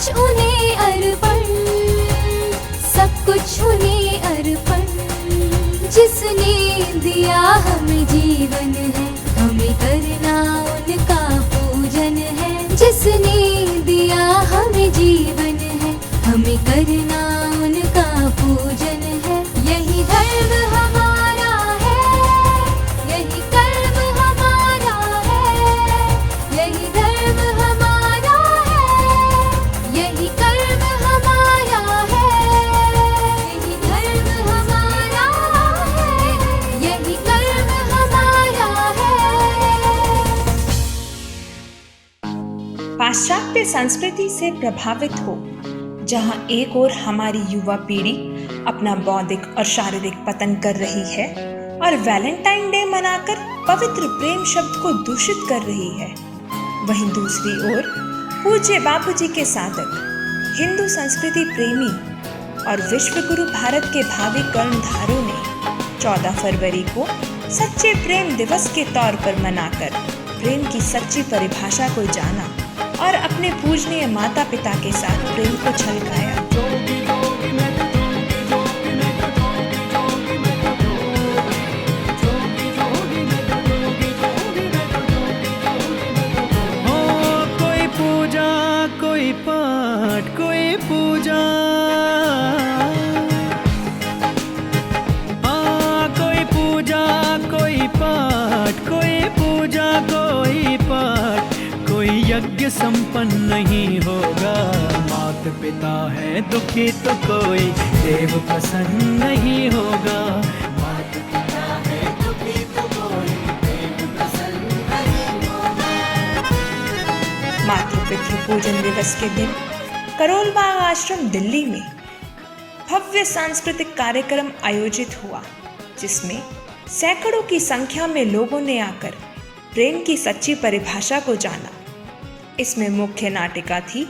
कुछ उन्हें अर्पण, सब कुछ उन्हें अर्पण। जिसने दिया हमें जीवन है, हमें करना उनका पूजन है। जिसने दिया हमें जीवन है, हमें करना उनका पूजन है। यही धर्म हमारा है, यही कर्म हमारा है, यही धर्म हमारा है, यही कर्म हमारा है, यही धर्म हमारा है, यही कर्म हमारा है। पाश्चात्य संस्कृति से प्रभावित हो, जहां एक ओर हमारी युवा पीढ़ी अपना बौद्धिक और शारीरिक पतन कर रही है और वैलेंटाइन डे मनाकर पवित्र प्रेम शब्द को दूषित कर रही है, वहीं दूसरी ओर पूज्य बापूजी के साधक, हिंदू संस्कृति प्रेमी और विश्वगुरु भारत के भावी कर्णधारों ने 14 फरवरी को सच्चे प्रेम दिवस के तौर पर मनाकर प्रेम की सच्ची परिभाषा को जाना और अपने पूजनीय माता पिता के साथ प्रेम को छलकाया। कोई पूजा, कोई पाठ, कोई पूजा, कोई पूजा, कोई पाठ, कोई पूजा, कोई पाठ, कोई यज्ञ संपन्न नहीं होगा। माता पिता है दुखी तो कोई देव प्रसन्न नहीं होगा। माता पिता है दुखी तो कोई देव प्रसन्न नहीं होगा। मातृपितृ पूजन दिवस के दिन करोलबाग आश्रम दिल्ली में भव्य सांस्कृतिक कार्यक्रम आयोजित हुआ, जिसमें सैकड़ों की संख्या में लोगों ने आकर प्रेम की सच्ची परिभाषा को जाना। इसमें मुख्य नाटिका थी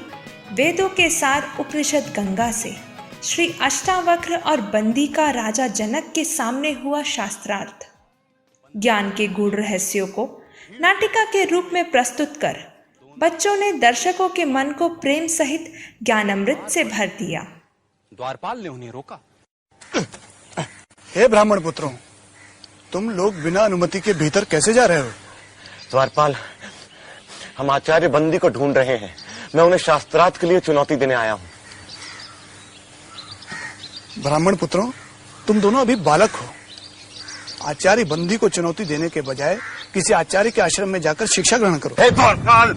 वेदों के सार उपनिषद गंगा से श्री अष्टावक्र और बंदी का राजा जनक के सामने हुआ शास्त्रार्थ। ज्ञान के गूढ़ रहस्यों को नाटिका के रूप में प्रस्तुत कर बच्चों ने दर्शकों के मन को प्रेम सहित ज्ञान अमृत से भर दिया। द्वारपाल ने उन्हें रोका। हे ब्राह्मण पुत्रों, तुम लोग बिना अनुमति के भीतर कैसे जा रहे हो? द्वारपाल, हम आचार्य बंदी को ढूंढ रहे हैं। मैं उन्हें शास्त्रार्थ के लिए चुनौती देने आया हूँ। ब्राह्मण पुत्रों, तुम दोनों अभी बालक हो। आचार्य बंदी को चुनौती देने के बजाय किसी आचार्य के आश्रम में जाकर शिक्षा ग्रहण करो। हे द्वारपाल,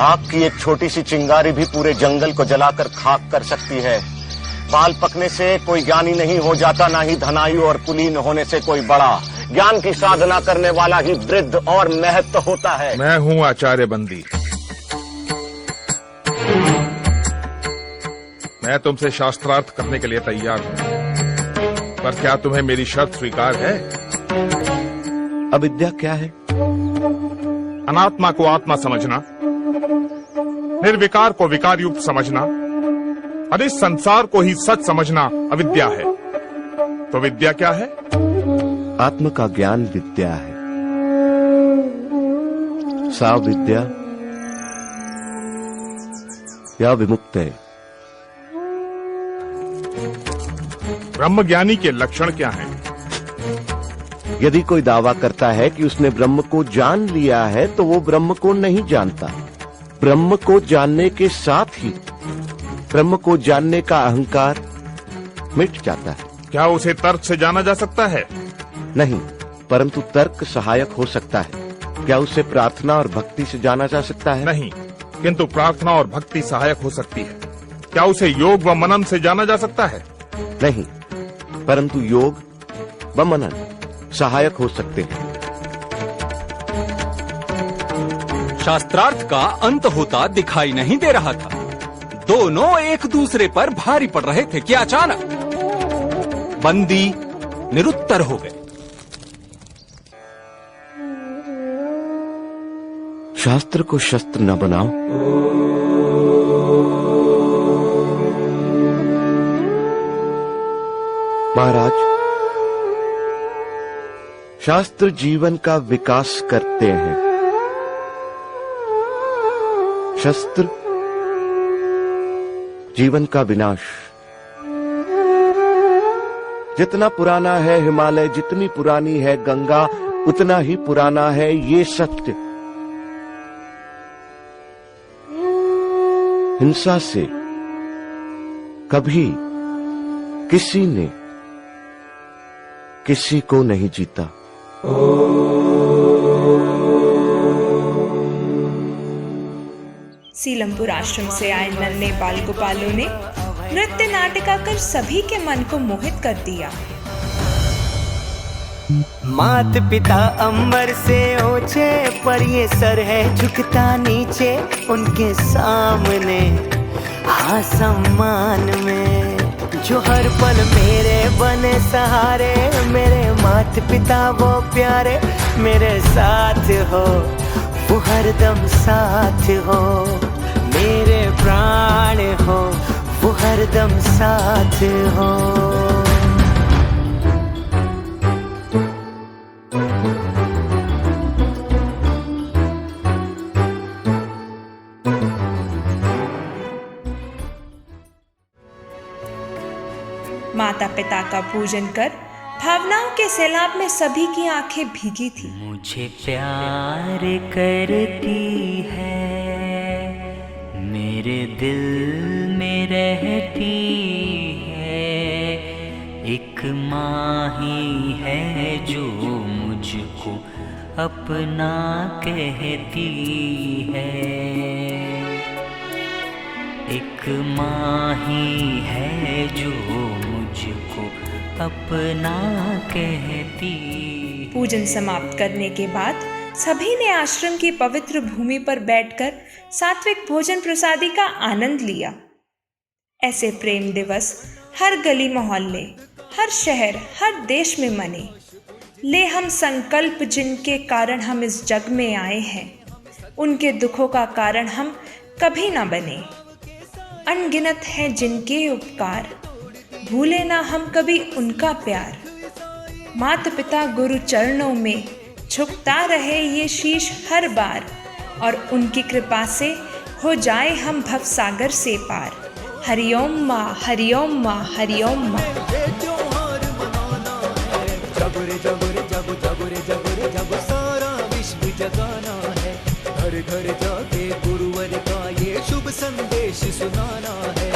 आपकी एक छोटी सी चिंगारी भी पूरे जंगल को जलाकर खाक कर सकती है। बाल पकने से कोई ज्ञानी नहीं हो जाता, ना ही धनायु और कुलीन होने से कोई बड़ा। ज्ञान की साधना करने वाला ही वृद्ध और महत्व होता है। मैं हूँ आचार्य बंदी। मैं तुमसे शास्त्रार्थ करने के लिए तैयार हूँ, पर क्या तुम्हें मेरी शर्त स्वीकार है? अविद्या क्या है? अनात्मा को आत्मा समझना, निर्विकार को विकार युक्त समझना और इस संसार को ही सच समझना अविद्या है। तो विद्या क्या है? आत्म का ज्ञान विद्या है। सा विद्या या विमुक्त है। ब्रह्मज्ञानी के लक्षण क्या हैं? यदि कोई दावा करता है कि उसने ब्रह्म को जान लिया है, तो वो ब्रह्म को नहीं जानता। ब्रह्म को जानने के साथ ही ब्रह्म को जानने का अहंकार मिट जाता है। क्या उसे तर्क से जाना जा सकता है? नहीं, परंतु तर्क सहायक हो सकता है। क्या उसे प्रार्थना और भक्ति से जाना जा सकता है? नहीं, किंतु प्रार्थना और भक्ति सहायक हो सकती है। क्या उसे योग व मनन से जाना जा सकता है? नहीं, परंतु योग व मनन सहायक हो सकते हैं। शास्त्रार्थ का अंत होता दिखाई नहीं दे रहा था। दोनों एक दूसरे पर भारी पड़ रहे थे कि अचानक बंदी निरुत्तर हो गए। शास्त्र को शस्त्र न बनाओ। महाराज, शास्त्र जीवन का विकास करते हैं, शस्त्र जीवन का विनाश। जितना पुराना है हिमालय, जितनी पुरानी है गंगा, उतना ही पुराना है ये सत्य। हिंसा से कभी किसी ने किसी को नहीं जीता। सीलमपुर आश्रम से आए नन्हे बाल गोपालों ने नृत्य नाटिका कर सभी के मन को मोहित कर दिया। मात पिता अंबर से ऊंचे, पर ये सर है झुकता नीचे उनके सामने। हाँ सम्मान में जो हर पल मेरे बने सहारे, मेरे मात पिता वो प्यारे, मेरे साथ हो वो हरदम साथ हो, मेरे प्राण हो वो हरदम साथ हो। माता पिता का पूजन कर भावनाओं के सैलाब में सभी की आंखें भीगी थी। मुझे प्यार करती है, मेरे दिल में रहती है, एक माँ ही है जो मुझको अपना कहती है, एक माँ ही है जो मुझको अपना कहती। पूजन समाप्त करने के बाद सभी ने आश्रम की पवित्र भूमि पर बैठकर सात्विक भोजन प्रसादी का आनंद लिया। ऐसे प्रेम दिवस हर गली मोहल्ले, हर शहर, हर देश में मने। ले हम संकल्प जिनके कारण हम इस जग में आए हैं, उनके दुखों का कारण हम कभी ना बने। अनगिनत हैं जिनके उपकार, भूले ना हम कभी उनका प्यार। माता पिता गुरु चरणों में झुकता रहे ये शीश हर बार, और उनकी कृपा से हो जाए हम भव सागर से पार। हरिओम माँ, हरिओम माँ, हरिओम माँ। जब सारा विश्व जगाना है, घर घर जाके गुरुवर का ये शुभ संदेश सुनाना है।